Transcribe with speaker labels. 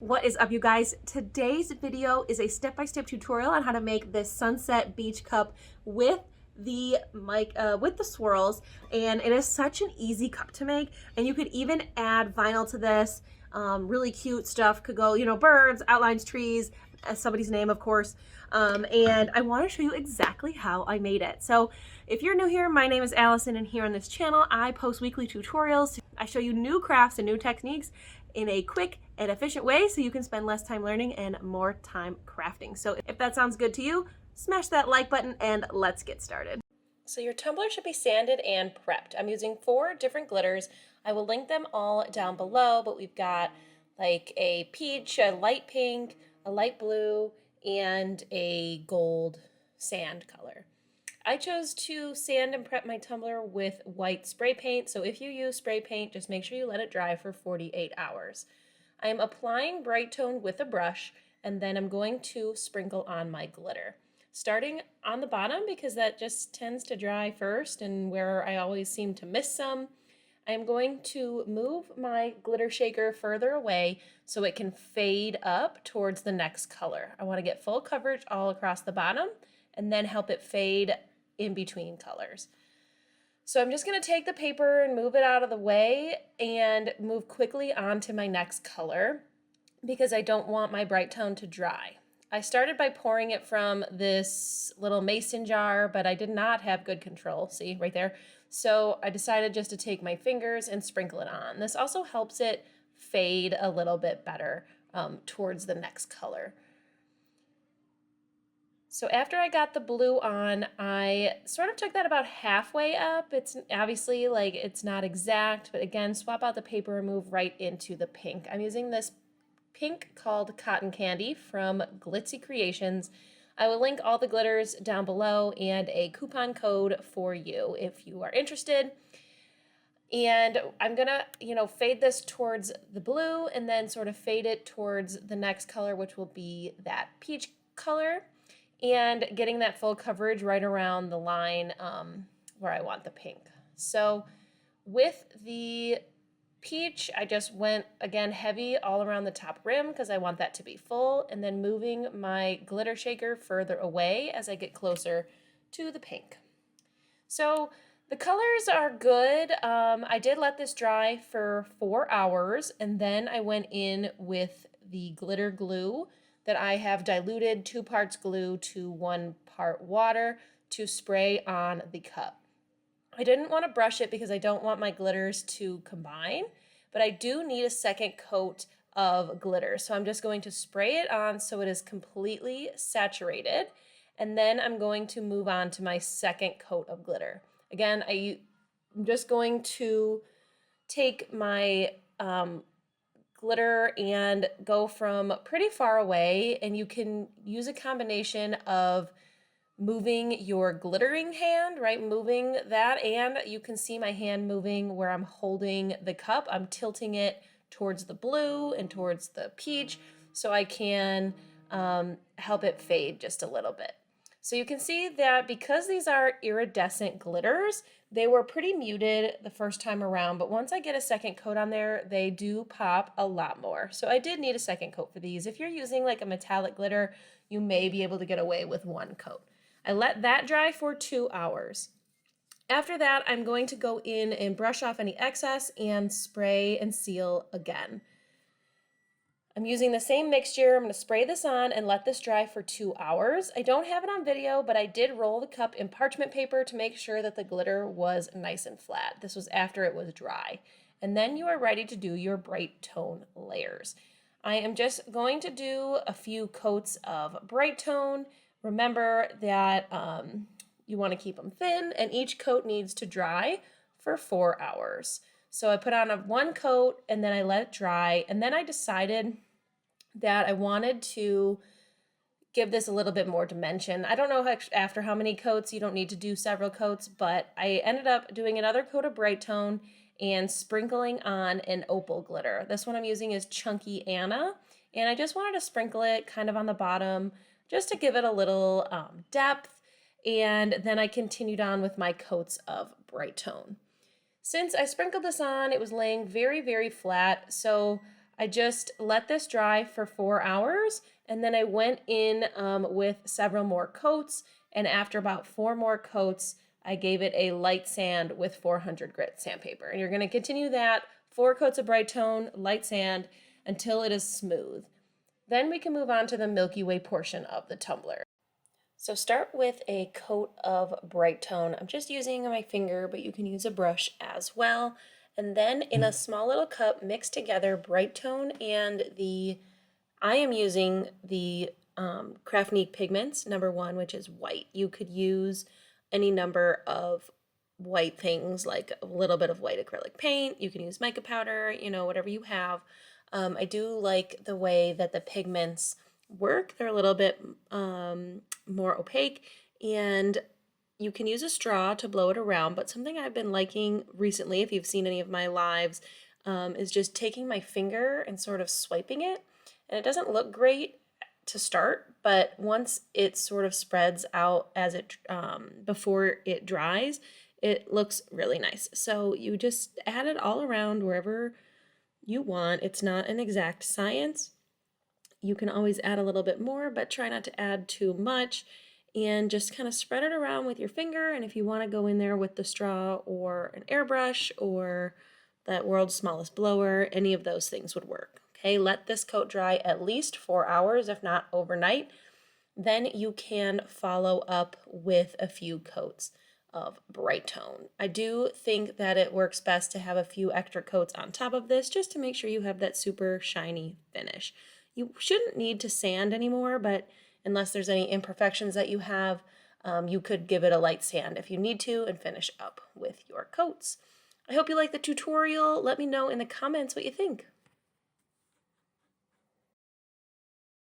Speaker 1: What is up, you guys? Today's video is a step-by-step tutorial on how to make this sunset beach cup with the swirls, and it is such an easy cup to make. And you could even add vinyl to this. Really cute stuff could go, birds, outlines, trees, somebody's name, of course. And I want to show you exactly how I made it. So if you're new here, my name is Allison, and here on this channel I post weekly tutorials. I show you new crafts and new techniques in a quick and efficient way so you can spend less time learning and more time crafting. So if that sounds good to you, smash that like button and let's get started. So your tumbler should be sanded and prepped. I'm using 4 different glitters. I will link them all down below, but we've got like a peach, a light pink, a light blue, and a gold sand color. I chose to sand and prep my tumbler with white spray paint, so if you use spray paint, just make sure you let it dry for 48 hours. I am applying Brite Tone with a brush, and then I'm going to sprinkle on my glitter. Starting on the bottom, because that just tends to dry first and where I always seem to miss some, I'm going to move my glitter shaker further away so it can fade up towards the next color. I want to get full coverage all across the bottom and then help it fade in between colors. So I'm just going to take the paper and move it out of the way and move quickly on to my next color because I don't want my Brite Tone to dry. I started by pouring it from this little mason jar, but I did not have good control. See right there? So I decided just to take my fingers and sprinkle it on. This also helps it fade a little bit better towards the next color. So after I got the blue on, I sort of took that about halfway up. It's obviously it's not exact, but again, swap out the paper and move right into the pink. I'm using this pink called Cotton Candy from Glitzy Creations. I will link all the glitters down below and a coupon code for you if you are interested. And I'm gonna, fade this towards the blue and then sort of fade it towards the next color, which will be that peach color, and getting that full coverage right around the line where I want the pink. So with the peach, I just went, again, heavy all around the top rim because I want that to be full, and then moving my glitter shaker further away as I get closer to the pink. So the colors are good. I did let this dry for 4 hours, and then I went in with the glitter glue that I have diluted 2 parts glue to 1 part water to spray on the cup. I didn't want to brush it because I don't want my glitters to combine, but I do need a second coat of glitter. So I'm just going to spray it on so it is completely saturated, and then I'm going to move on to my second coat of glitter. Again, I'm just going to take my glitter and go from pretty far away, and you can use a combination of moving your glittering hand, right? Moving that, and you can see my hand moving where I'm holding the cup. I'm tilting it towards the blue and towards the peach so I can help it fade just a little bit. So you can see that because these are iridescent glitters, they were pretty muted the first time around, but once I get a second coat on there, they do pop a lot more. So I did need a second coat for these. If you're using like a metallic glitter, you may be able to get away with 1 coat. I let that dry for 2 hours. After that, I'm going to go in and brush off any excess and spray and seal again. I'm using the same mixture. I'm going to spray this on and let this dry for 2 hours. I don't have it on video, but I did roll the cup in parchment paper to make sure that the glitter was nice and flat. This was after it was dry. And then you are ready to do your Brite Tone layers. I am just going to do a few coats of Brite Tone. Remember that you want to keep them thin, and each coat needs to dry for 4 hours. So I put on 1 coat and then I let it dry, and then I decided that I wanted to give this a little bit more dimension. I don't know after how many coats, you don't need to do several coats, but I ended up doing another coat of Brite Tone and sprinkling on an opal glitter. This one I'm using is Chunky Anna, and I just wanted to sprinkle it kind of on the bottom just to give it a little depth, and then I continued on with my coats of Brite Tone. Since I sprinkled this on, it was laying very, very flat, so I just let this dry for 4 hours, and then I went in with several more coats, and after about 4 more coats, I gave it a light sand with 400 grit sandpaper. And you're going to continue that 4 coats of Brite Tone, light sand, until it is smooth. Then we can move on to the Milky Way portion of the tumbler. So start with a coat of Brite Tone. I'm just using my finger, but you can use a brush as well. And then in a small little cup, mix together Brite Tone and I am using the Craftnique pigments, number 1, which is white. You could use any number of white things, like a little bit of white acrylic paint. You can use mica powder, whatever you have. I do like the way that the pigments work. They're a little bit more opaque, and you can use a straw to blow it around, but something I've been liking recently, if you've seen any of my lives, is just taking my finger and sort of swiping it. And it doesn't look great to start, but once it sort of spreads out as it before it dries, it looks really nice. So you just add it all around wherever you want. It's not an exact science. You can always add a little bit more, but try not to add too much, and just kind of spread it around with your finger. And if you want to go in there with the straw or an airbrush or that world's smallest blower, any of those things would work. Okay, let this coat dry at least 4 hours, if not overnight. Then you can follow up with a few coats of Brite Tone. I do think that it works best to have a few extra coats on top of this, just to make sure you have that super shiny finish. You shouldn't need to sand anymore, but unless there's any imperfections that you have, you could give it a light sand if you need to and finish up with your coats. I hope you like the tutorial. Let me know in the comments what you think.